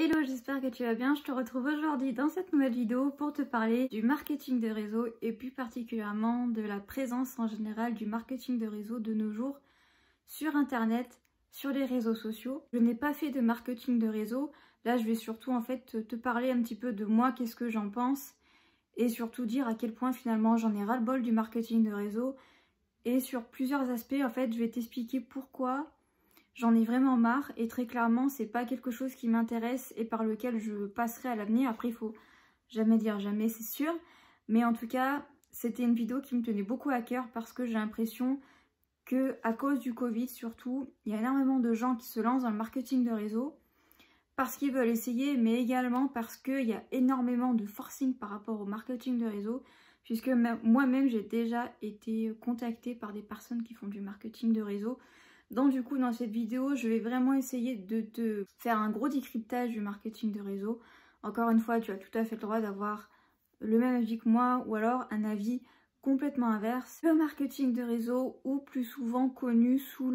Hello, j'espère que tu vas bien. Je te retrouve aujourd'hui dans cette nouvelle vidéo pour te parler du marketing de réseau et plus particulièrement de la présence en général du marketing de réseau de nos jours sur internet, sur les réseaux sociaux. Je n'ai pas fait de marketing de réseau. Là, je vais surtout en fait te parler un petit peu de moi, qu'est-ce que j'en pense et surtout dire à quel point finalement j'en ai ras-le-bol du marketing de réseau et sur plusieurs aspects en fait, je vais t'expliquer pourquoi. J'en ai vraiment marre et très clairement c'est pas quelque chose qui m'intéresse et par lequel je passerai à l'avenir. Après il faut jamais dire jamais, c'est sûr, mais en tout cas c'était une vidéo qui me tenait beaucoup à cœur parce que j'ai l'impression que à cause du Covid surtout, il y a énormément de gens qui se lancent dans le marketing de réseau parce qu'ils veulent essayer, mais également parce qu'il y a énormément de forcing par rapport au marketing de réseau, puisque moi-même j'ai déjà été contactée par des personnes qui font du marketing de réseau. Donc du coup dans cette vidéo je vais vraiment essayer de te faire un gros décryptage du marketing de réseau. Encore une fois tu as tout à fait le droit d'avoir le même avis que moi ou alors un avis complètement inverse. Le marketing de réseau ou plus souvent connu sous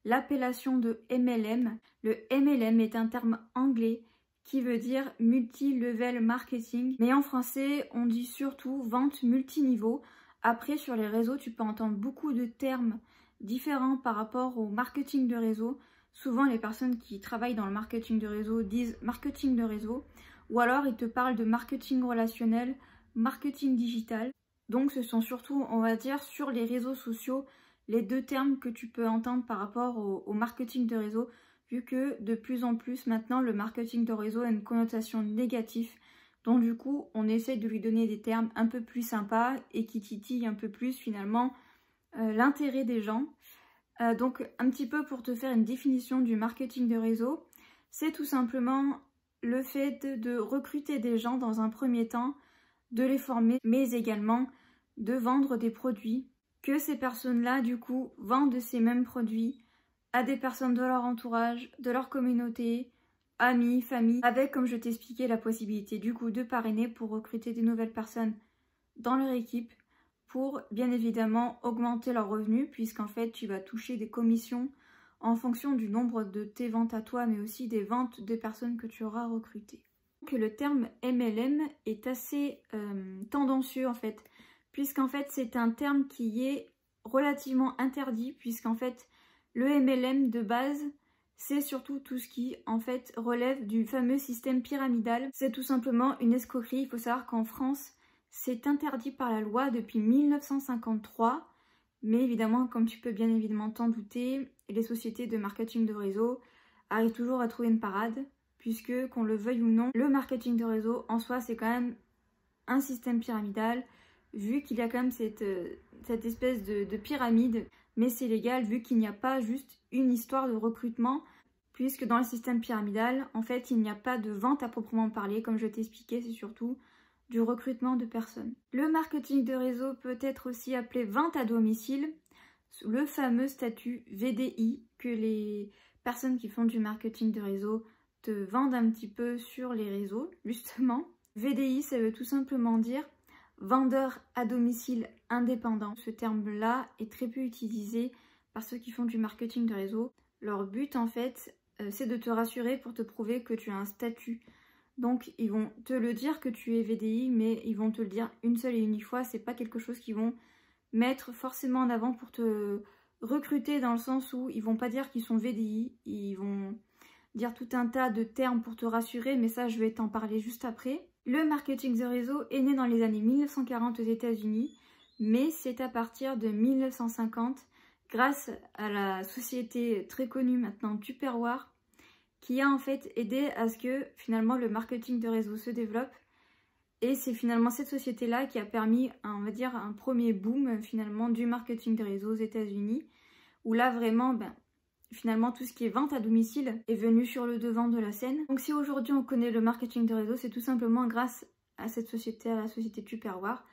l'appellation de MLM. Le MLM est un terme anglais qui veut dire multi-level marketing, mais en français on dit surtout vente multiniveau. Après sur les réseaux tu peux entendre beaucoup de termes différents par rapport au marketing de réseau. Souvent les personnes qui travaillent dans le marketing de réseau disent marketing de réseau ou alors ils te parlent de marketing relationnel, marketing digital. Donc ce sont surtout on va dire sur les réseaux sociaux les deux termes que tu peux entendre par rapport au marketing de réseau, vu que de plus en plus maintenant le marketing de réseau a une connotation négative. Donc du coup on essaie de lui donner des termes un peu plus sympas et qui titillent un peu plus finalement l'intérêt des gens. Donc un petit peu pour te faire une définition du marketing de réseau, c'est tout simplement le fait de recruter des gens dans un premier temps, de les former, mais également de vendre des produits, que ces personnes-là du coup vendent ces mêmes produits à des personnes de leur entourage, de leur communauté, amis, famille, avec comme je t'expliquais la possibilité du coup de parrainer pour recruter des nouvelles personnes dans leur équipe, pour bien évidemment augmenter leurs revenus puisqu'en fait tu vas toucher des commissions en fonction du nombre de tes ventes à toi mais aussi des ventes des personnes que tu auras recrutées. Donc le terme MLM est assez tendancieux en fait, puisqu'en fait c'est un terme qui est relativement interdit, puisqu'en fait le MLM de base c'est surtout tout ce qui en fait relève du fameux système pyramidal. C'est tout simplement une escroquerie. Il faut savoir qu'en France c'est interdit par la loi depuis 1953, mais évidemment, comme tu peux bien évidemment t'en douter, les sociétés de marketing de réseau arrivent toujours à trouver une parade, puisque qu'on le veuille ou non, le marketing de réseau en soi c'est quand même un système pyramidal, vu qu'il y a quand même cette espèce de pyramide, mais c'est légal vu qu'il n'y a pas juste une histoire de recrutement, puisque dans le système pyramidal, en fait, il n'y a pas de vente à proprement parler, comme je t'ai expliqué, c'est surtout du recrutement de personnes. Le marketing de réseau peut être aussi appelé vente à domicile, le fameux statut VDI que les personnes qui font du marketing de réseau te vendent un petit peu sur les réseaux, justement. VDI, ça veut tout simplement dire vendeur à domicile indépendant. Ce terme-là est très peu utilisé par ceux qui font du marketing de réseau. Leur but, en fait, c'est de te rassurer pour te prouver que tu as un statut. Donc ils vont te le dire que tu es VDI, mais ils vont te le dire une seule et unique fois. C'est pas quelque chose qu'ils vont mettre forcément en avant pour te recruter, dans le sens où ils vont pas dire qu'ils sont VDI, ils vont dire tout un tas de termes pour te rassurer, mais ça je vais t'en parler juste après. Le marketing de réseau est né dans les années 1940 aux États-Unis, mais c'est à partir de 1950, grâce à la société très connue maintenant Tupperware, qui a en fait aidé à ce que finalement le marketing de réseau se développe. Et c'est finalement cette société-là qui a permis, on va dire, un premier boom finalement du marketing de réseau aux États-Unis, où là vraiment, finalement tout ce qui est vente à domicile est venu sur le devant de la scène. Donc si aujourd'hui on connaît le marketing de réseau, c'est tout simplement grâce à cette société, à la société Tupperware.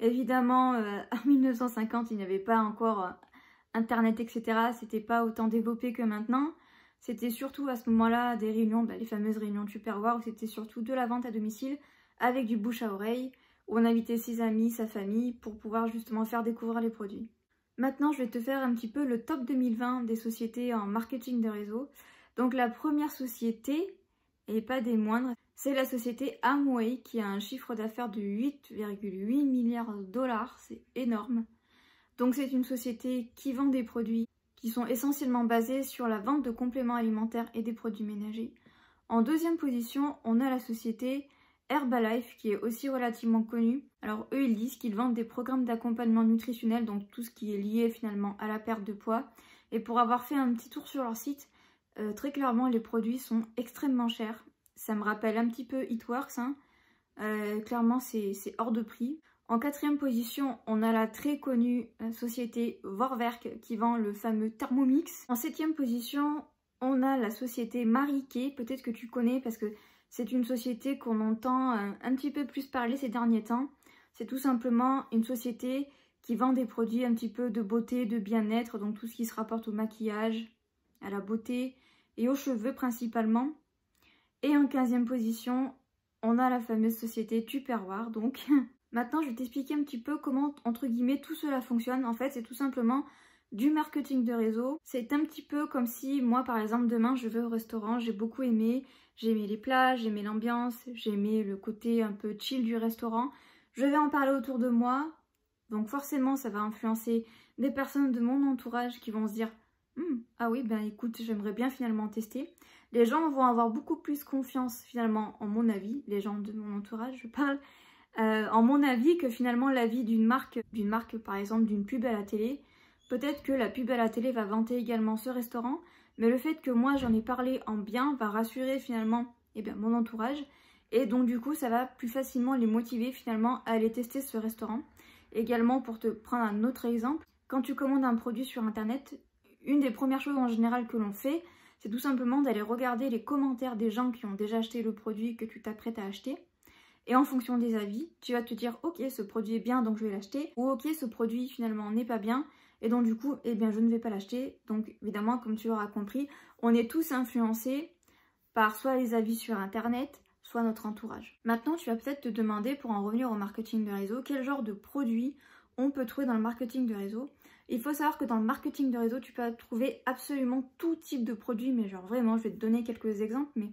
Évidemment, en 1950, il n'y avait pas encore Internet, etc. C'était pas autant développé que maintenant. C'était surtout à ce moment-là des réunions, les fameuses réunions Tupperware, où c'était surtout de la vente à domicile avec du bouche à oreille, où on invitait ses amis, sa famille pour pouvoir justement faire découvrir les produits. Maintenant, je vais te faire un petit peu le top 2020 des sociétés en marketing de réseau. Donc la première société et pas des moindres. C'est la société Amway qui a un chiffre d'affaires de 8,8 milliards de dollars, c'est énorme. Donc c'est une société qui vend des produits qui sont essentiellement basés sur la vente de compléments alimentaires et des produits ménagers. En deuxième position, on a la société Herbalife qui est aussi relativement connue. Alors eux, ils disent qu'ils vendent des programmes d'accompagnement nutritionnel, donc tout ce qui est lié finalement à la perte de poids. Et pour avoir fait un petit tour sur leur site, très clairement les produits sont extrêmement chers. Ça me rappelle un petit peu It Works, hein. Clairement c'est hors de prix. En quatrième position, on a la très connue société Vorwerk qui vend le fameux Thermomix. En septième position, on a la société Marie Kay, peut-être que tu connais parce que c'est une société qu'on entend un petit peu plus parler ces derniers temps. C'est tout simplement une société qui vend des produits un petit peu de beauté, de bien-être, donc tout ce qui se rapporte au maquillage, à la beauté et aux cheveux principalement. Et en 15e position, on a la fameuse société Tupperware, donc... Maintenant, je vais t'expliquer un petit peu comment, entre guillemets, tout cela fonctionne. En fait, c'est tout simplement du marketing de réseau. C'est un petit peu comme si, moi, par exemple, demain, je vais au restaurant, j'ai beaucoup aimé. J'ai aimé les plats, j'ai aimé l'ambiance, j'ai aimé le côté un peu chill du restaurant. Je vais en parler autour de moi. Donc forcément, ça va influencer des personnes de mon entourage qui vont se dire « Ah oui, ben écoute, j'aimerais bien finalement tester ». Les gens vont avoir beaucoup plus confiance finalement, en mon avis, les gens de mon entourage, je parle, en mon avis que finalement l'avis d'une marque par exemple d'une pub à la télé. Peut-être que la pub à la télé va vanter également ce restaurant, mais le fait que moi j'en ai parlé en bien va rassurer finalement mon entourage, et donc du coup ça va plus facilement les motiver finalement à aller tester ce restaurant. Également, pour te prendre un autre exemple, quand tu commandes un produit sur internet, une des premières choses en général que l'on fait, c'est tout simplement d'aller regarder les commentaires des gens qui ont déjà acheté le produit que tu t'apprêtes à acheter. Et en fonction des avis, tu vas te dire ok, ce produit est bien donc je vais l'acheter, ou ok, ce produit finalement n'est pas bien et donc du coup je ne vais pas l'acheter. Donc évidemment, comme tu l'auras compris, on est tous influencés par soit les avis sur internet, soit notre entourage. Maintenant, tu vas peut-être te demander, pour en revenir au marketing de réseau, quel genre de produit on peut trouver dans le marketing de réseau. Il faut savoir que dans le marketing de réseau, tu peux trouver absolument tout type de produits, mais genre vraiment, je vais te donner quelques exemples, mais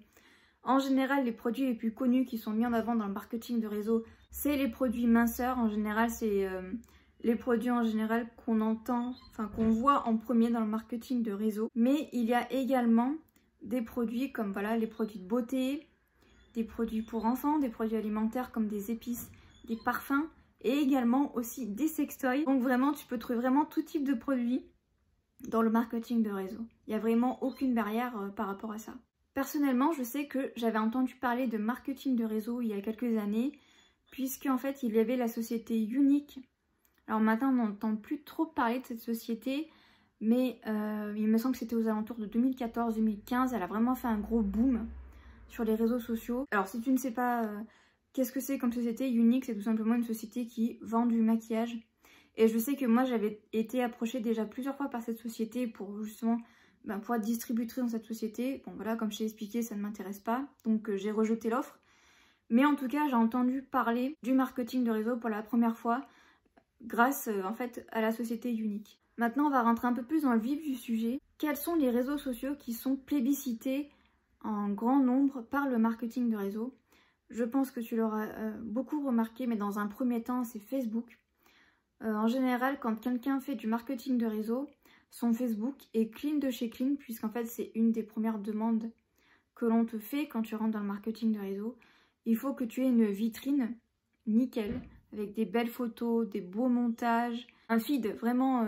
en général, les produits les plus connus qui sont mis en avant dans le marketing de réseau, c'est les produits minceurs. En général, c'est les produits en général qu'on entend, enfin qu'on voit en premier dans le marketing de réseau. Mais il y a également des produits comme voilà les produits de beauté, des produits pour enfants, des produits alimentaires comme des épices, des parfums et également aussi des sextoys. Donc vraiment, tu peux trouver vraiment tout type de produits dans le marketing de réseau. Il n'y a vraiment aucune barrière par rapport à ça. Personnellement, je sais que j'avais entendu parler de marketing de réseau il y a quelques années, puisqu'en fait, il y avait la société Unique. Alors maintenant, on n'entend plus trop parler de cette société, mais il me semble que c'était aux alentours de 2014-2015. Elle a vraiment fait un gros boom sur les réseaux sociaux. Alors si tu ne sais pas qu'est-ce que c'est comme société, Unique, c'est tout simplement une société qui vend du maquillage. Et je sais que moi, j'avais été approchée déjà plusieurs fois par cette société pour justement... pour être distributrice dans cette société. Bon voilà, comme je t'ai expliqué, ça ne m'intéresse pas, donc j'ai rejeté l'offre. Mais en tout cas, j'ai entendu parler du marketing de réseau pour la première fois grâce en fait à la société Unique. Maintenant, on va rentrer un peu plus dans le vif du sujet. Quels sont les réseaux sociaux qui sont plébiscités en grand nombre par le marketing de réseau? Je pense que tu l'auras beaucoup remarqué, mais dans un premier temps, c'est Facebook. En général, quand quelqu'un fait du marketing de réseau, son Facebook est clean de chez clean, puisqu'en fait c'est une des premières demandes que l'on te fait quand tu rentres dans le marketing de réseau. Il faut que tu aies une vitrine nickel, avec des belles photos, des beaux montages, un feed vraiment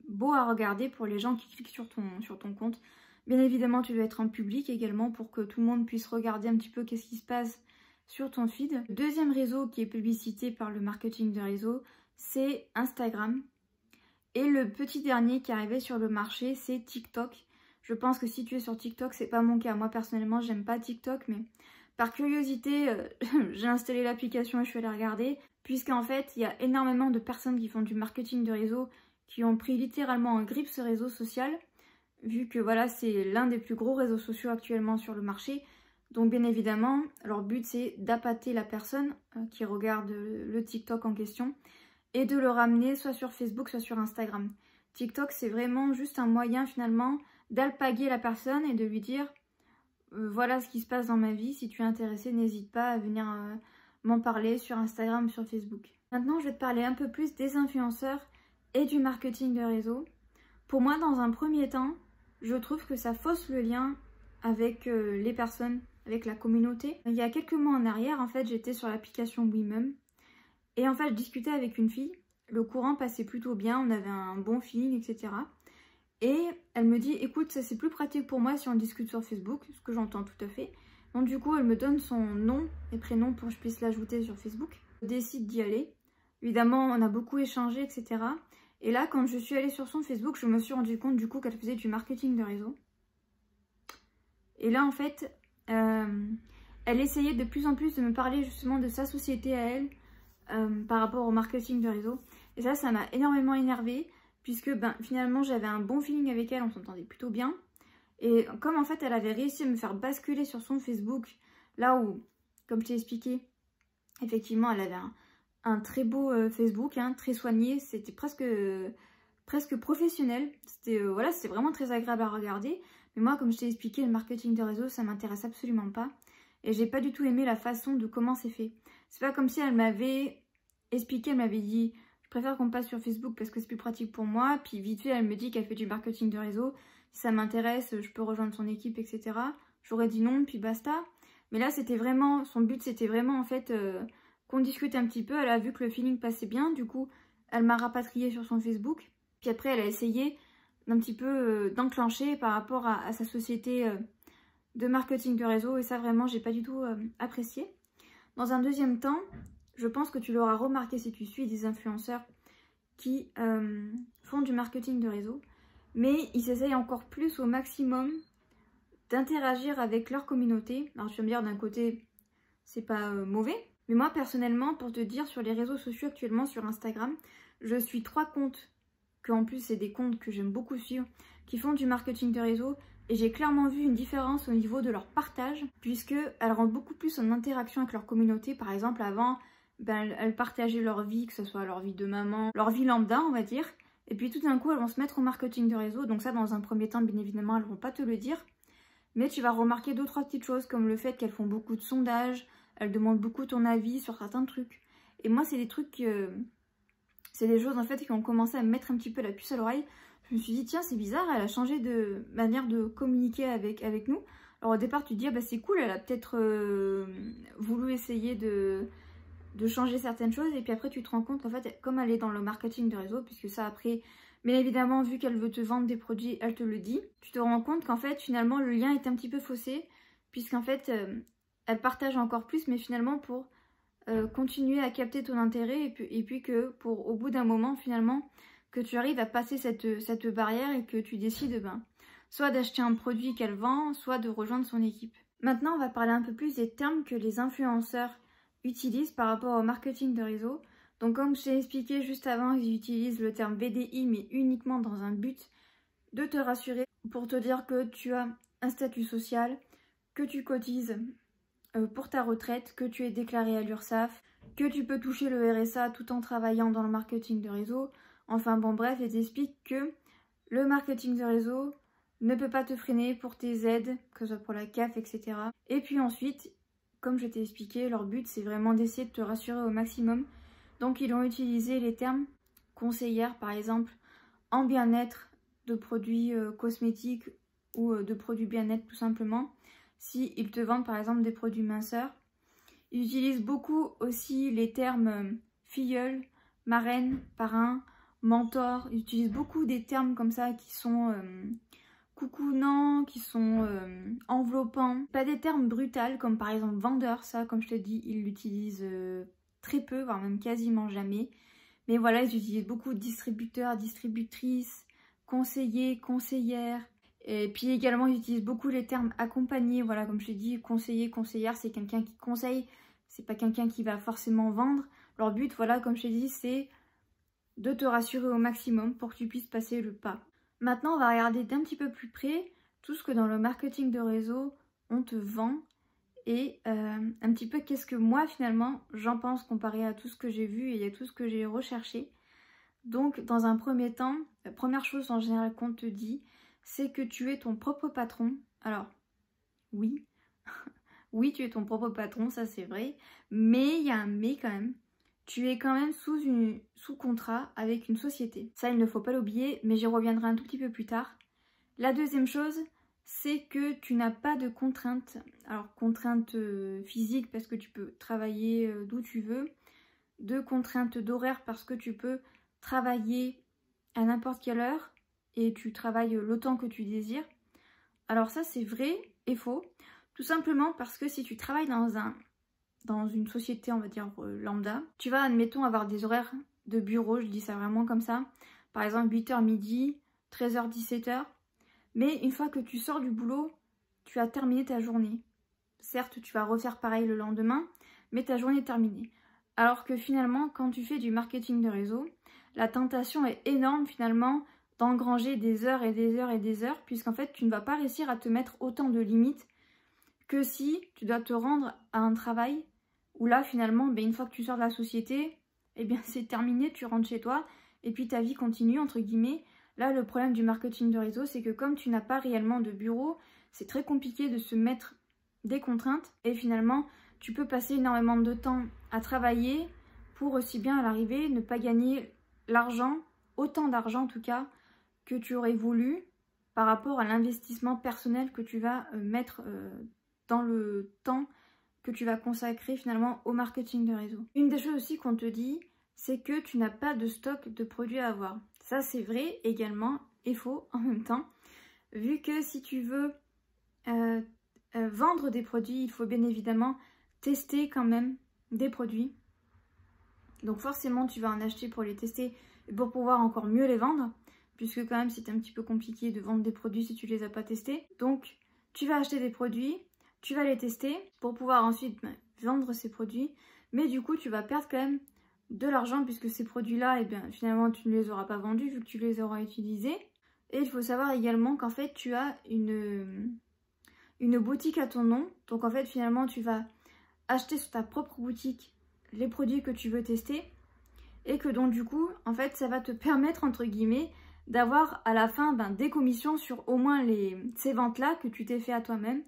beau à regarder pour les gens qui cliquent sur ton compte. Bien évidemment, tu dois être en public également pour que tout le monde puisse regarder un petit peu qu'est-ce qui se passe sur ton feed. Le deuxième réseau qui est publicité par le marketing de réseau, c'est Instagram. Et le petit dernier qui arrivait sur le marché, c'est TikTok. Je pense que si tu es sur TikTok, c'est pas mon cas. Moi personnellement, j'aime pas TikTok, mais par curiosité, j'ai installé l'application et je suis allée regarder. Puisqu'en fait, il y a énormément de personnes qui font du marketing de réseau, qui ont pris littéralement en grippe ce réseau social, vu que voilà, c'est l'un des plus gros réseaux sociaux actuellement sur le marché. Donc bien évidemment, leur but c'est d'appâter la personne qui regarde le TikTok en question, et de le ramener soit sur Facebook, soit sur Instagram. TikTok, c'est vraiment juste un moyen finalement d'alpaguer la personne et de lui dire voilà ce qui se passe dans ma vie. Si tu es intéressé, n'hésite pas à venir m'en parler sur Instagram, sur Facebook. Maintenant, je vais te parler un peu plus des influenceurs et du marketing de réseau. Pour moi, dans un premier temps, je trouve que ça fausse le lien avec les personnes, avec la communauté. Il y a quelques mois en arrière, en fait, j'étais sur l'application WeMem. Et en fait, je discutais avec une fille. Le courant passait plutôt bien, on avait un bon feeling, etc. Et elle me dit, écoute, ça c'est plus pratique pour moi si on discute sur Facebook, ce que j'entends tout à fait. Donc du coup, elle me donne son nom et prénom pour que je puisse l'ajouter sur Facebook. Je décide d'y aller. Évidemment, on a beaucoup échangé, etc. Et là, quand je suis allée sur son Facebook, je me suis rendu compte du coup qu'elle faisait du marketing de réseau. Et là, en fait, elle essayait de plus en plus de me parler justement de sa société à elle par rapport au marketing de réseau. Et ça m'a énormément énervée puisque finalement, j'avais un bon feeling avec elle, on s'entendait plutôt bien. Et comme en fait, elle avait réussi à me faire basculer sur son Facebook, là où, comme je t'ai expliqué, effectivement, elle avait un très beau Facebook, hein, très soigné, c'était presque professionnel. C'était voilà, c'était vraiment très agréable à regarder. Mais moi, comme je t'ai expliqué, le marketing de réseau, ça m'intéresse absolument pas. Et j'ai pas du tout aimé la façon de comment c'est fait. C'est pas comme si elle m'avait expliqué, elle m'avait dit « Je préfère qu'on passe sur Facebook parce que c'est plus pratique pour moi. » Puis vite fait, elle me dit qu'elle fait du marketing de réseau. Si ça m'intéresse, je peux rejoindre son équipe, etc. J'aurais dit non, puis basta. Mais là, c'était vraiment, son but, c'était vraiment en fait qu'on discute un petit peu. Elle a vu que le feeling passait bien. Du coup, elle m'a rapatriée sur son Facebook. Puis après, elle a essayé d'un petit peu d'enclencher par rapport à sa société de marketing de réseau. Et ça, vraiment, j'ai pas du tout apprécié. Dans un deuxième temps, je pense que tu l'auras remarqué si tu suis des influenceurs qui font du marketing de réseau. Mais ils essayent encore plus au maximum d'interagir avec leur communauté. Alors tu vas me dire d'un côté, c'est pas mauvais. Mais moi personnellement, pour te dire, sur les réseaux sociaux actuellement, sur Instagram, je suis 3 comptes, que en plus c'est des comptes que j'aime beaucoup suivre, qui font du marketing de réseau. Et j'ai clairement vu une différence au niveau de leur partage, puisqu'elles rendent beaucoup plus en interaction avec leur communauté. Par exemple, avant, elles partageaient leur vie, que ce soit leur vie de maman, leur vie lambda, on va dire. Et puis tout d'un coup, elles vont se mettre au marketing de réseau. Donc ça, dans un premier temps, bien évidemment, elles ne vont pas te le dire. Mais tu vas remarquer 2-3 petites choses, comme le fait qu'elles font beaucoup de sondages, elles demandent beaucoup ton avis sur certains trucs. Et moi, c'est des trucs, c'est des choses en fait qui ont commencé à me mettre un petit peu la puce à l'oreille. Je me suis dit, tiens, c'est bizarre, elle a changé de manière de communiquer avec nous. Alors au départ, tu te dis, ah, bah, c'est cool, elle a peut-être voulu essayer de changer certaines choses. Et puis après, tu te rends compte qu'en fait, comme elle est dans le marketing de réseau, puisque ça après, bien évidemment, vu qu'elle veut te vendre des produits, elle te le dit. Tu te rends compte qu'en fait, finalement, le lien est un petit peu faussé, puisqu'en fait, elle partage encore plus, mais finalement pour continuer à capter ton intérêt, et puis que pour, au bout d'un moment, finalement, que tu arrives à passer cette barrière et que tu décides soit d'acheter un produit qu'elle vend, soit de rejoindre son équipe. Maintenant, on va parler un peu plus des termes que les influenceurs utilisent par rapport au marketing de réseau. Donc comme je t'ai expliqué juste avant, ils utilisent le terme VDI, mais uniquement dans un but de te rassurer, pour te dire que tu as un statut social, que tu cotises pour ta retraite, que tu es déclaré à l'URSSAF, que tu peux toucher le RSA tout en travaillant dans le marketing de réseau. Enfin bon bref, ils expliquent que le marketing de réseau ne peut pas te freiner pour tes aides, que ce soit pour la CAF, etc. Et puis ensuite, comme je t'ai expliqué, leur but c'est vraiment d'essayer de te rassurer au maximum. Donc ils ont utilisé les termes conseillère par exemple en bien-être de produits cosmétiques ou de produits bien-être tout simplement. Si ils te vendent par exemple des produits minceurs. Ils utilisent beaucoup aussi les termes filleule, marraine, parrain, mentor. Ils utilisent beaucoup des termes comme ça qui sont coucounants, qui sont enveloppants. Pas des termes brutals comme par exemple vendeur, ça comme je te dis, ils l'utilisent très peu, voire même quasiment jamais. Mais voilà, ils utilisent beaucoup de distributeurs, distributrices, conseillers, conseillères. Et puis également, ils utilisent beaucoup les termes accompagner. Voilà, comme je t'ai dit, conseiller, conseillère, c'est quelqu'un qui conseille. C'est pas quelqu'un qui va forcément vendre. Leur but, voilà, comme je t'ai dit, c'est de te rassurer au maximum pour que tu puisses passer le pas. Maintenant, on va regarder d'un petit peu plus près tout ce que dans le marketing de réseau, on te vend. Et un petit peu qu'est-ce que moi, finalement, j'en pense comparé à tout ce que j'ai vu et à tout ce que j'ai recherché. Donc, dans un premier temps, la première chose en général qu'on te dit, c'est que tu es ton propre patron. Alors, oui. Oui, tu es ton propre patron, ça c'est vrai. Mais il y a un mais quand même. Tu es quand même sous contrat avec une société. Ça, il ne faut pas l'oublier, mais j'y reviendrai un tout petit peu plus tard. La deuxième chose, c'est que tu n'as pas de contraintes. Alors, contraintes physiques parce que tu peux travailler d'où tu veux. De contraintes d'horaire parce que tu peux travailler à n'importe quelle heure et tu travailles l'autant que tu désires. Alors ça, c'est vrai et faux. Tout simplement parce que si tu travailles dans une société, on va dire lambda, tu vas, admettons, avoir des horaires de bureau, je dis ça vraiment comme ça. Par exemple, 8h midi, 13h, 17h. Mais une fois que tu sors du boulot, tu as terminé ta journée. Certes, tu vas refaire pareil le lendemain, mais ta journée est terminée. Alors que finalement, quand tu fais du marketing de réseau, la tentation est énorme finalement d'engranger des heures et des heures et des heures, puisqu'en fait, tu ne vas pas réussir à te mettre autant de limites que si tu dois te rendre à un travail où là, finalement, ben, une fois que tu sors de la société, eh bien, c'est terminé, tu rentres chez toi, et puis ta vie continue, entre guillemets. Là, le problème du marketing de réseau, c'est que comme tu n'as pas réellement de bureau, c'est très compliqué de se mettre des contraintes, et finalement, tu peux passer énormément de temps à travailler pour aussi bien à l'arrivée ne pas gagner l'argent, autant d'argent en tout cas, que tu aurais voulu par rapport à l'investissement personnel que tu vas mettre dans le temps que tu vas consacrer finalement au marketing de réseau. Une des choses aussi qu'on te dit, c'est que tu n'as pas de stock de produits à avoir. Ça c'est vrai également et faux en même temps, vu que si tu veux vendre des produits, il faut bien évidemment tester quand même des produits. Donc forcément tu vas en acheter pour les tester et pour pouvoir encore mieux les vendre, puisque quand même c'est un petit peu compliqué de vendre des produits si tu les as pas testés. Donc tu vas acheter des produits, tu vas les tester pour pouvoir ensuite vendre ces produits, mais du coup tu vas perdre quand même de l'argent puisque ces produits-là, eh bien, finalement tu ne les auras pas vendus vu que tu les auras utilisés. Et il faut savoir également qu'en fait tu as une boutique à ton nom, donc en fait finalement tu vas acheter sur ta propre boutique les produits que tu veux tester et que donc du coup en fait ça va te permettre entre guillemets d'avoir à la fin des commissions sur au moins ces ventes là que tu t'es fait à toi-même.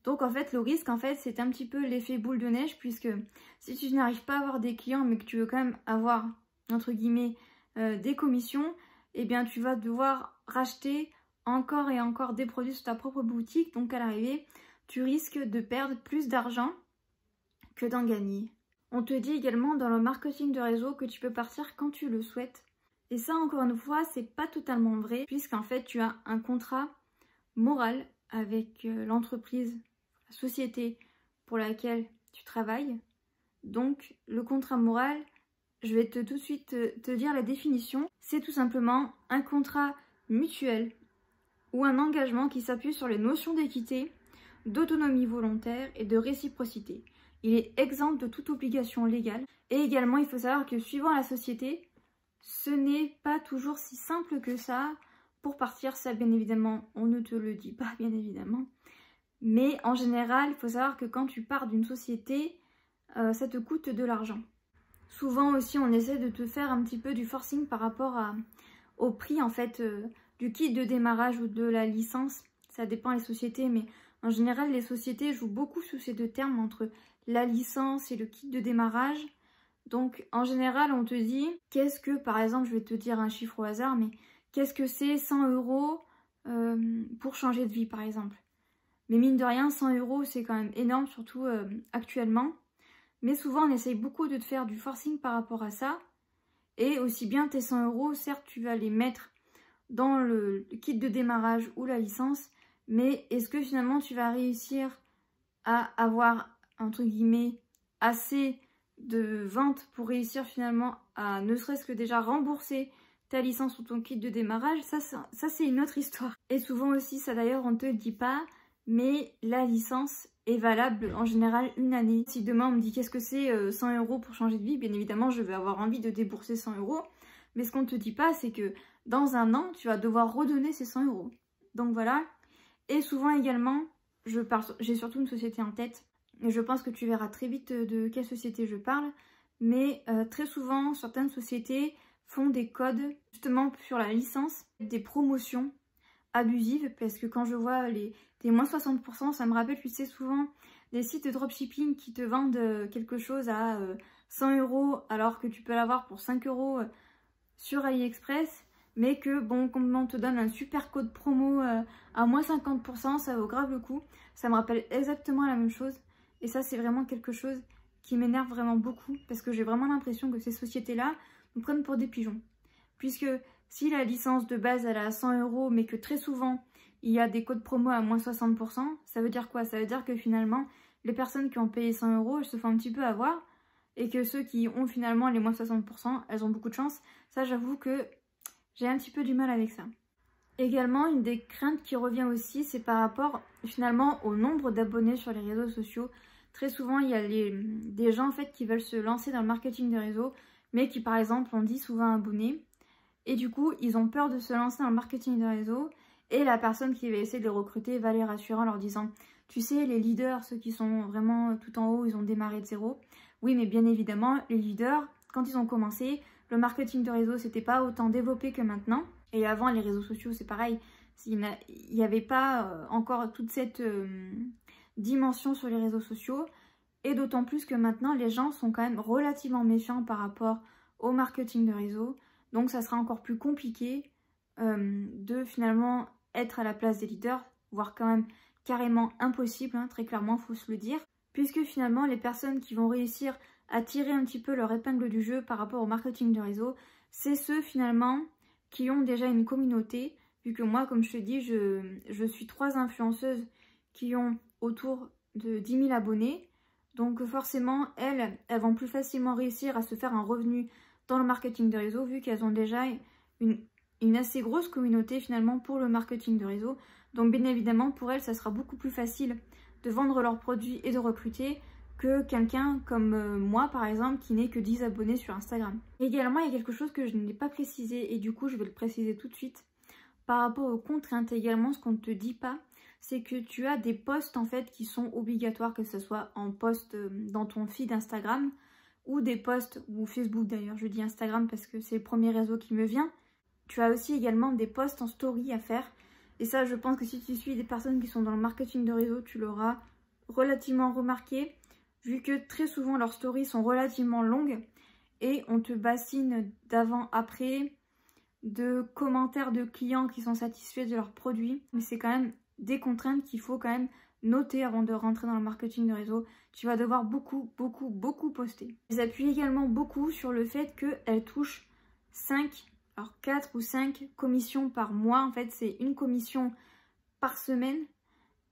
Donc en fait le risque en fait c'est un petit peu l'effet boule de neige, puisque si tu n'arrives pas à avoir des clients mais que tu veux quand même avoir entre guillemets des commissions, eh bien tu vas devoir racheter encore et encore des produits sur ta propre boutique, donc à l'arrivée tu risques de perdre plus d'argent que d'en gagner. On te dit également dans le marketing de réseau que tu peux partir quand tu le souhaites. Et ça encore une fois c'est pas totalement vrai, puisqu'en fait tu as un contrat moral avec l'entreprise, la société pour laquelle tu travailles. Donc le contrat moral, je vais tout de suite te dire la définition. C'est tout simplement un contrat mutuel ou un engagement qui s'appuie sur les notions d'équité, d'autonomie volontaire et de réciprocité. Il est exempt de toute obligation légale. Et également, il faut savoir que suivant la société, ce n'est pas toujours si simple que ça. Pour partir, ça bien évidemment, on ne te le dit pas bien évidemment. Mais en général, il faut savoir que quand tu pars d'une société, ça te coûte de l'argent. Souvent aussi, on essaie de te faire un petit peu du forcing par rapport au prix en fait du kit de démarrage ou de la licence. Ça dépend des sociétés, mais en général, les sociétés jouent beaucoup sous ces deux termes entre la licence et le kit de démarrage. Donc en général, on te dit, qu'est-ce que, par exemple, je vais te dire un chiffre au hasard, mais qu'est-ce que c'est 100 € pour changer de vie par exemple. Mais mine de rien, 100 € c'est quand même énorme, surtout actuellement. Mais souvent on essaye beaucoup de te faire du forcing par rapport à ça. Et aussi bien tes 100 €, certes tu vas les mettre dans le kit de démarrage ou la licence, mais est-ce que finalement tu vas réussir à avoir entre guillemets assez de ventes pour réussir finalement à ne serait-ce que déjà rembourser ta licence ou ton kit de démarrage? Ça c'est une autre histoire. Et souvent aussi, ça d'ailleurs on te le dit pas, mais la licence est valable en général une année. Si demain on me dit qu'est-ce que c'est 100 € pour changer de vie, bien évidemment je vais avoir envie de débourser 100 €. Mais ce qu'on ne te dit pas, c'est que dans un an, tu vas devoir redonner ces 100 €. Donc voilà. Et souvent également, j'ai surtout une société en tête, et je pense que tu verras très vite de quelle société je parle, mais très souvent, certaines sociétés font des codes justement sur la licence, des promotions abusive parce que quand je vois les moins 60%, ça me rappelle, tu sais, souvent des sites de dropshipping qui te vendent quelque chose à 100 € alors que tu peux l'avoir pour 5 € sur AliExpress, mais que bon, quand on te donne un super code promo à moins 50%, ça vaut grave le coup. Ça me rappelle exactement la même chose et ça c'est vraiment quelque chose qui m'énerve vraiment beaucoup parce que j'ai vraiment l'impression que ces sociétés-là nous prennent pour des pigeons. Puisque si la licence de base elle est à 100 € mais que très souvent il y a des codes promo à moins 60%, ça veut dire quoi? Ça veut dire que finalement les personnes qui ont payé 100 € elles se font un petit peu avoir et que ceux qui ont finalement les moins 60%, elles ont beaucoup de chance. Ça j'avoue que j'ai un petit peu du mal avec ça. Également, une des craintes qui revient aussi, c'est par rapport finalement au nombre d'abonnés sur les réseaux sociaux. Très souvent, il y a des gens en fait qui veulent se lancer dans le marketing des réseaux, mais qui par exemple ont 10 ou 20 abonnés. Et du coup, ils ont peur de se lancer dans le marketing des réseaux. Et la personne qui va essayer de les recruter va les rassurer en leur disant « Tu sais, les leaders, ceux qui sont vraiment tout en haut, ils ont démarré de zéro. » Oui, mais bien évidemment, les leaders, quand ils ont commencé, le marketing de réseau, c'était pas autant développé que maintenant. Et avant, les réseaux sociaux, c'est pareil. Il n'y avait pas encore toute cette dimension sur les réseaux sociaux. Et d'autant plus que maintenant, les gens sont quand même relativement méfiants par rapport au marketing de réseau. Donc, ça sera encore plus compliqué de finalement être à la place des leaders, voire quand même carrément impossible, hein, très clairement, il faut se le dire. Puisque finalement, les personnes qui vont réussir à tirer un petit peu leur épingle du jeu par rapport au marketing de réseau, c'est ceux finalement qui ont déjà une communauté, vu que moi, comme je te dis, je suis 3 influenceuses qui ont autour de 10 000 abonnés. Donc forcément, elles vont plus facilement réussir à se faire un revenu dans le marketing de réseau, vu qu'elles ont déjà une assez grosse communauté finalement pour le marketing de réseau. Donc bien évidemment, pour elles, ça sera beaucoup plus facile de vendre leurs produits et de recruter que quelqu'un comme moi par exemple qui n'est que 10 abonnés sur Instagram. Également, il y a quelque chose que je n'ai pas précisé et du coup je vais le préciser tout de suite. Par rapport aux contraintes également, ce qu'on ne te dit pas, c'est que tu as des posts en fait qui sont obligatoires, que ce soit en post dans ton feed Instagram ou des posts, ou Facebook d'ailleurs, je dis Instagram parce que c'est le premier réseau qui me vient. Tu as aussi également des posts en story à faire. Et ça, je pense que si tu suis des personnes qui sont dans le marketing de réseau, tu l'auras relativement remarqué, vu que très souvent leurs stories sont relativement longues et on te bassine d'avant-après, de commentaires de clients qui sont satisfaits de leurs produits. Mais c'est quand même des contraintes qu'il faut quand même noter avant de rentrer dans le marketing de réseau. Tu vas devoir beaucoup poster. Ils appuient également beaucoup sur le fait qu'elles touchent 4 ou 5 commissions par mois. En fait, c'est une commission par semaine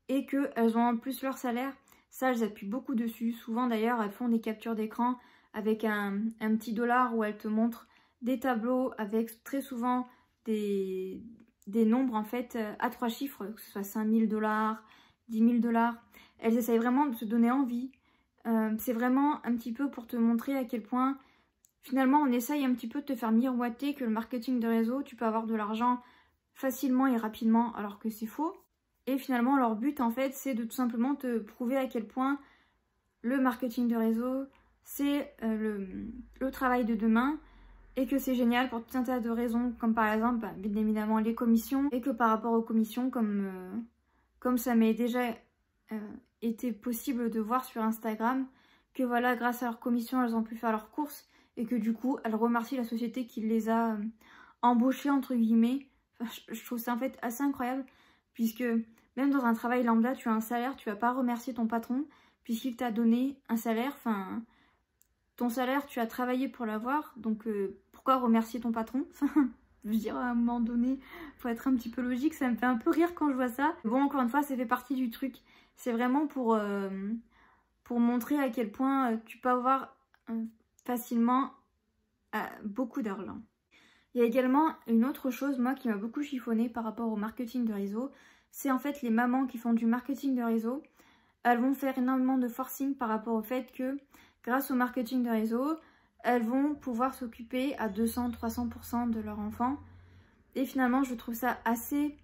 et qu'elles ont en plus leur salaire. Ça, elles appuient beaucoup dessus. Souvent, d'ailleurs, elles font des captures d'écran avec un petit dollar où elles te montrent des tableaux avec très souvent des nombres en fait à 3 chiffres, que ce soit 5 000 $, 10 000 $. Elles essayent vraiment de te donner envie. C'est vraiment un petit peu pour te montrer à quel point finalement on essaye un petit peu de te faire miroiter que le marketing de réseau, tu peux avoir de l'argent facilement et rapidement alors que c'est faux. Et finalement leur but en fait c'est de tout simplement te prouver à quel point le marketing de réseau c'est le travail de demain. Et que c'est génial pour tout un tas de raisons, comme par exemple, bien évidemment, les commissions. Et que par rapport aux commissions, comme ça m'est déjà été possible de voir sur Instagram, que voilà, grâce à leurs commissions, elles ont pu faire leurs courses. Et que du coup, elles remercient la société qui les a embauchées, entre guillemets. Enfin, je trouve ça en fait assez incroyable, puisque même dans un travail lambda, tu as un salaire, tu vas pas remercier ton patron, puisqu'il t'a donné un salaire, enfin... Ton salaire, tu as travaillé pour l'avoir, donc pourquoi remercier ton patron? Je veux dire, à un moment donné, faut être un petit peu logique, ça me fait un peu rire quand je vois ça. Bon, encore une fois, ça fait partie du truc. C'est vraiment pour montrer à quel point tu peux avoir facilement beaucoup d'argent. Il y a également une autre chose, moi, qui m'a beaucoup chiffonné par rapport au marketing de réseau. C'est en fait les mamans qui font du marketing de réseau. Elles vont faire énormément de forcing par rapport au fait que grâce au marketing de réseau, elles vont pouvoir s'occuper à 200-300% de leur enfant. Et finalement, je trouve ça assez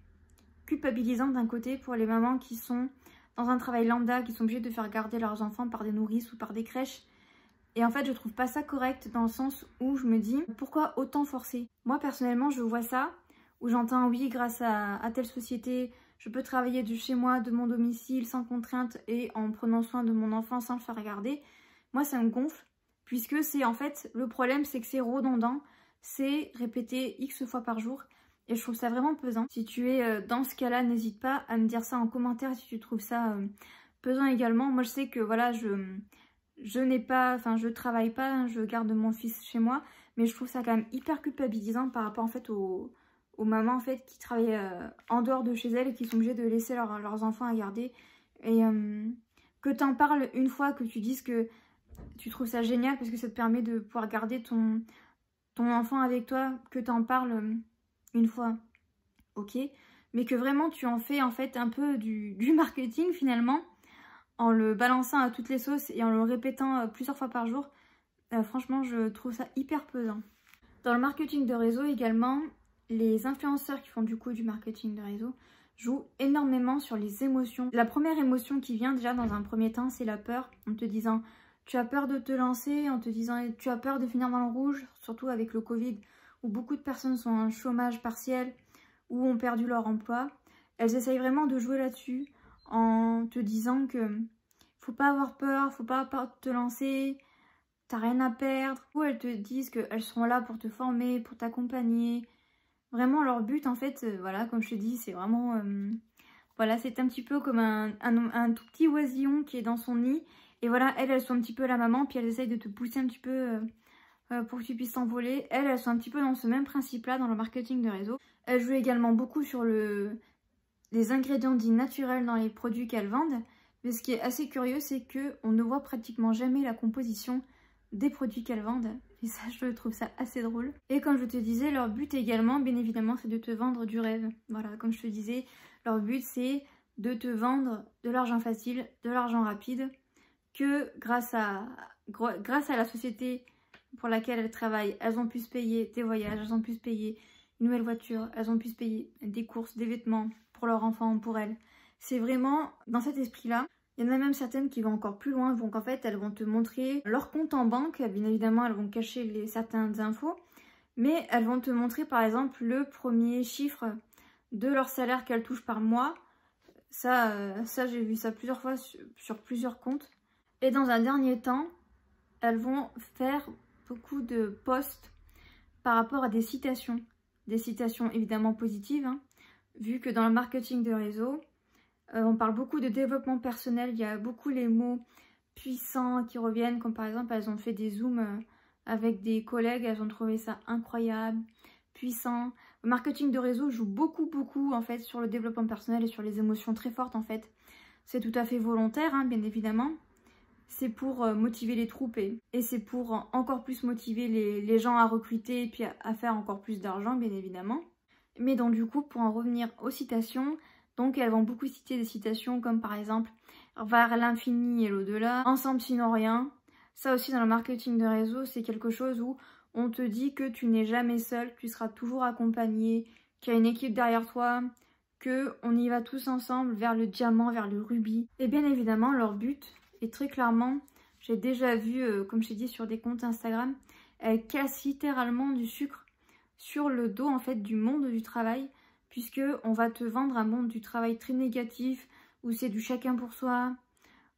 culpabilisant d'un côté pour les mamans qui sont dans un travail lambda, qui sont obligées de faire garder leurs enfants par des nourrices ou par des crèches. Et en fait, je trouve pas ça correct dans le sens où je me dis, pourquoi autant forcer? Moi, personnellement, je vois ça. où j'entends oui, grâce à telle société, je peux travailler de chez moi, de mon domicile, sans contrainte et en prenant soin de mon enfant sans le faire regarder, moi ça me gonfle, puisque c'est en fait, le problème c'est que c'est redondant, c'est répété X fois par jour, et je trouve ça vraiment pesant. Si tu es dans ce cas-là, n'hésite pas à me dire ça en commentaire si tu trouves ça pesant également. Moi je sais que voilà, je n'ai pas, enfin je travaille pas, hein, je garde mon fils chez moi, mais je trouve ça quand même hyper culpabilisant par rapport en fait aux mamans en fait qui travaillent en dehors de chez elles et qui sont obligées de laisser leurs enfants à garder. Et que t'en parles une fois, que tu dises que tu trouves ça génial parce que ça te permet de pouvoir garder ton enfant avec toi, que t'en parles une fois, ok, mais que vraiment tu en fais en fait un peu du marketing finalement, en le balançant à toutes les sauces et en le répétant plusieurs fois par jour, franchement je trouve ça hyper pesant. Dans le marketing de réseau également, les influenceurs qui font du coup du marketing de réseau jouent énormément sur les émotions. La première émotion qui vient déjà dans un premier temps, c'est la peur, en te disant tu as peur de te lancer, en te disant tu as peur de finir dans le rouge, surtout avec le Covid, où beaucoup de personnes sont en chômage partiel, ou ont perdu leur emploi. Elles essayent vraiment de jouer là-dessus, en te disant que faut pas avoir peur, faut pas te lancer, t'as rien à perdre. Ou elles te disent qu'elles seront là pour te former, pour t'accompagner. Vraiment leur but en fait, voilà, comme je te dis, c'est vraiment... voilà, c'est un petit peu comme un tout petit oisillon qui est dans son nid. Et voilà, elles sont un petit peu la maman, puis elles essayent de te pousser un petit peu pour que tu puisses t'envoler. Elles sont un petit peu dans ce même principe-là, dans le marketing de réseau. Elles jouent également beaucoup sur les ingrédients dits naturels dans les produits qu'elles vendent. Mais ce qui est assez curieux, c'est qu'on ne voit pratiquement jamais la composition des produits qu'elles vendent. Et ça, je trouve ça assez drôle. Et comme je te disais, leur but également, bien évidemment, c'est de te vendre du rêve. Voilà, comme je te disais, leur but, c'est de te vendre de l'argent facile, de l'argent rapide, que grâce à la société pour laquelle elles travaillent, elles ont pu se payer des voyages, elles ont pu se payer une nouvelle voiture, elles ont pu se payer des courses, des vêtements pour leurs enfants, pour elles. C'est vraiment dans cet esprit-là. Il y en a même certaines qui vont encore plus loin, donc en fait elles vont te montrer leur compte en banque, bien évidemment elles vont cacher certaines infos, mais elles vont te montrer par exemple le premier chiffre de leur salaire qu'elles touchent par mois. Ça j'ai vu ça plusieurs fois sur plusieurs comptes. Et dans un dernier temps, elles vont faire beaucoup de posts par rapport à des citations évidemment positives, hein, vu que dans le marketing de réseau, on parle beaucoup de développement personnel, il y a beaucoup les mots puissants qui reviennent, comme par exemple elles ont fait des zooms avec des collègues, elles ont trouvé ça incroyable, puissant. Le marketing de réseau joue beaucoup en fait sur le développement personnel et sur les émotions très fortes en fait. C'est tout à fait volontaire, hein, bien évidemment. C'est pour motiver les troupes et c'est pour encore plus motiver les gens à recruter et puis à faire encore plus d'argent, bien évidemment. Mais donc du coup, pour en revenir aux citations, donc elles vont beaucoup citer des citations comme par exemple « vers l'infini et l'au-delà »,« ensemble sinon rien ». Ça aussi dans le marketing de réseau, c'est quelque chose où on te dit que tu n'es jamais seul, tu seras toujours accompagné, qu'il y a une équipe derrière toi, qu'on y va tous ensemble vers le diamant, vers le rubis. Et bien évidemment, leur but... Et très clairement, j'ai déjà vu, comme je t'ai dit, sur des comptes Instagram, elles cassent littéralement du sucre sur le dos en fait du monde du travail, puisque on va te vendre un monde du travail très négatif, où c'est du chacun pour soi,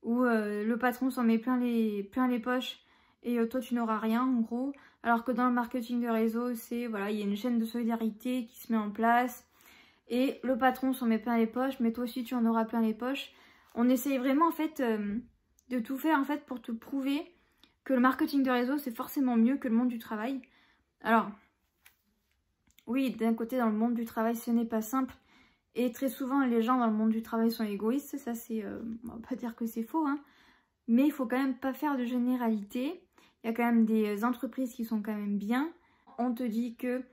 où le patron s'en met plein les poches et toi tu n'auras rien en gros. Alors que dans le marketing de réseau, c'est voilà, il y a une chaîne de solidarité qui se met en place et le patron s'en met plein les poches, mais toi aussi tu en auras plein les poches. On essaye vraiment en fait de tout faire en fait pour te prouver que le marketing de réseau c'est forcément mieux que le monde du travail. Alors, oui, d'un côté dans le monde du travail ce n'est pas simple et très souvent les gens dans le monde du travail sont égoïstes, ça c'est, on va pas dire que c'est faux, hein, mais il faut quand même pas faire de généralité. Il y a quand même des entreprises qui sont quand même bien. On te dit que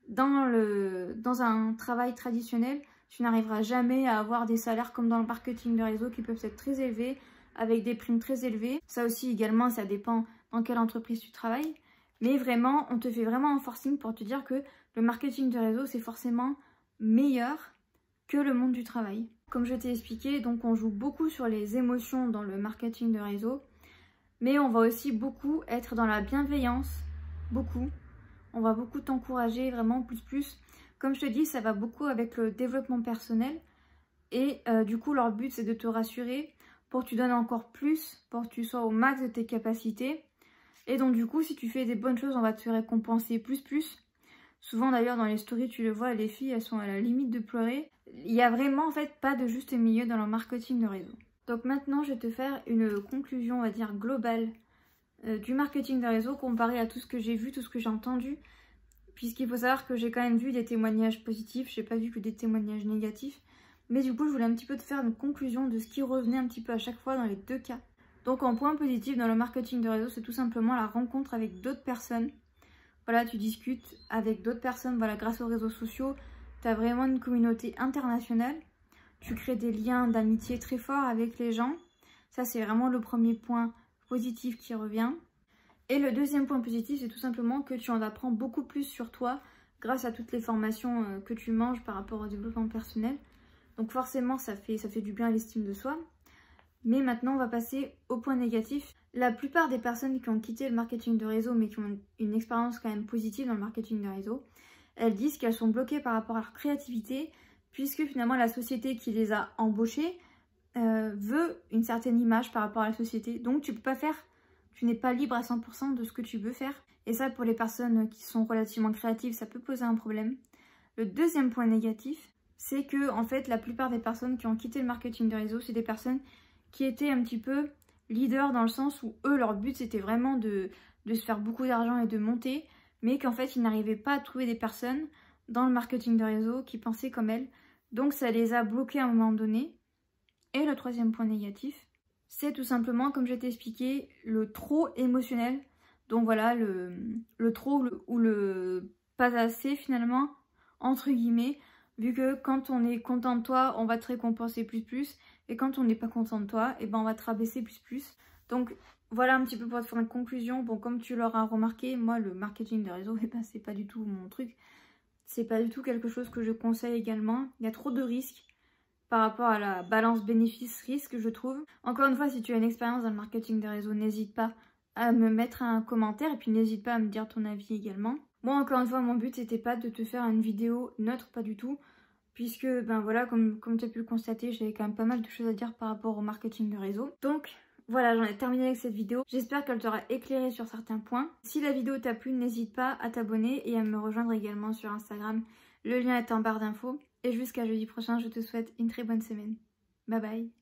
dans un travail traditionnel, tu n'arriveras jamais à avoir des salaires comme dans le marketing de réseau qui peuvent être très élevés, avec des primes très élevées. Ça aussi également, ça dépend dans quelle entreprise tu travailles. Mais vraiment, on te fait vraiment un forcing pour te dire que le marketing de réseau, c'est forcément meilleur que le monde du travail. Comme je t'ai expliqué, donc on joue beaucoup sur les émotions dans le marketing de réseau. Mais on va aussi beaucoup être dans la bienveillance, beaucoup. On va beaucoup t'encourager, vraiment plus. Comme je te dis, ça va beaucoup avec le développement personnel. Et du coup, leur but, c'est de te rassurer pour que tu donnes encore plus, pour que tu sois au max de tes capacités. Et donc du coup, si tu fais des bonnes choses, on va te récompenser plus. Souvent d'ailleurs, dans les stories, tu le vois, les filles, elles sont à la limite de pleurer. Il n'y a vraiment en fait pas de juste milieu dans le marketing de réseau. Donc maintenant, je vais te faire une conclusion, on va dire, globale du marketing de réseau comparé à tout ce que j'ai vu, tout ce que j'ai entendu. Puisqu'il faut savoir que j'ai quand même vu des témoignages positifs, j'ai pas vu que des témoignages négatifs. Mais du coup, je voulais un petit peu te faire une conclusion de ce qui revenait un petit peu à chaque fois dans les deux cas. Donc en point positif dans le marketing de réseau, c'est tout simplement la rencontre avec d'autres personnes. Voilà, tu discutes avec d'autres personnes, voilà, grâce aux réseaux sociaux, tu as vraiment une communauté internationale. Tu crées des liens d'amitié très forts avec les gens. Ça, c'est vraiment le premier point positif qui revient. Et le deuxième point positif, c'est tout simplement que tu en apprends beaucoup plus sur toi grâce à toutes les formations que tu manges par rapport au développement personnel. Donc forcément, ça fait du bien à l'estime de soi. Mais maintenant, on va passer au point négatif. La plupart des personnes qui ont quitté le marketing de réseau, mais qui ont une expérience quand même positive dans le marketing de réseau, elles disent qu'elles sont bloquées par rapport à leur créativité, puisque finalement la société qui les a embauchées veut une certaine image par rapport à la société. Donc tu n'es pas libre à 100% de ce que tu veux faire. Et ça, pour les personnes qui sont relativement créatives, ça peut poser un problème. Le deuxième point négatif, c'est que en fait, la plupart des personnes qui ont quitté le marketing de réseau, c'est des personnes qui étaient un petit peu leaders dans le sens où eux, leur but, c'était vraiment de se faire beaucoup d'argent et de monter, mais qu'en fait, ils n'arrivaient pas à trouver des personnes dans le marketing de réseau qui pensaient comme elles. Donc, ça les a bloqués à un moment donné. Et le troisième point négatif, c'est tout simplement, comme je t'ai expliqué, le trop émotionnel. Donc voilà, le trop ou le pas assez finalement, entre guillemets, vu que quand on est content de toi, on va te récompenser plus. Et quand on n'est pas content de toi, et ben on va te rabaisser plus. Donc voilà un petit peu pour te faire une conclusion. Bon, comme tu l'auras remarqué, moi le marketing de réseau, eh ben, c'est pas du tout mon truc. C'est pas du tout quelque chose que je conseille également. Il y a trop de risques par rapport à la balance bénéfice-risque, je trouve. Encore une fois, si tu as une expérience dans le marketing de réseau, n'hésite pas à me mettre un commentaire et puis n'hésite pas à me dire ton avis également. Moi, encore une fois, mon but c'était pas de te faire une vidéo neutre, pas du tout. Puisque, ben voilà, comme tu as pu le constater, j'avais quand même pas mal de choses à dire par rapport au marketing de réseau. Donc, voilà, j'en ai terminé avec cette vidéo. J'espère qu'elle t'aura éclairé sur certains points. Si la vidéo t'a plu, n'hésite pas à t'abonner et à me rejoindre également sur Instagram. Le lien est en barre d'infos. Et jusqu'à jeudi prochain, je te souhaite une très bonne semaine. Bye bye.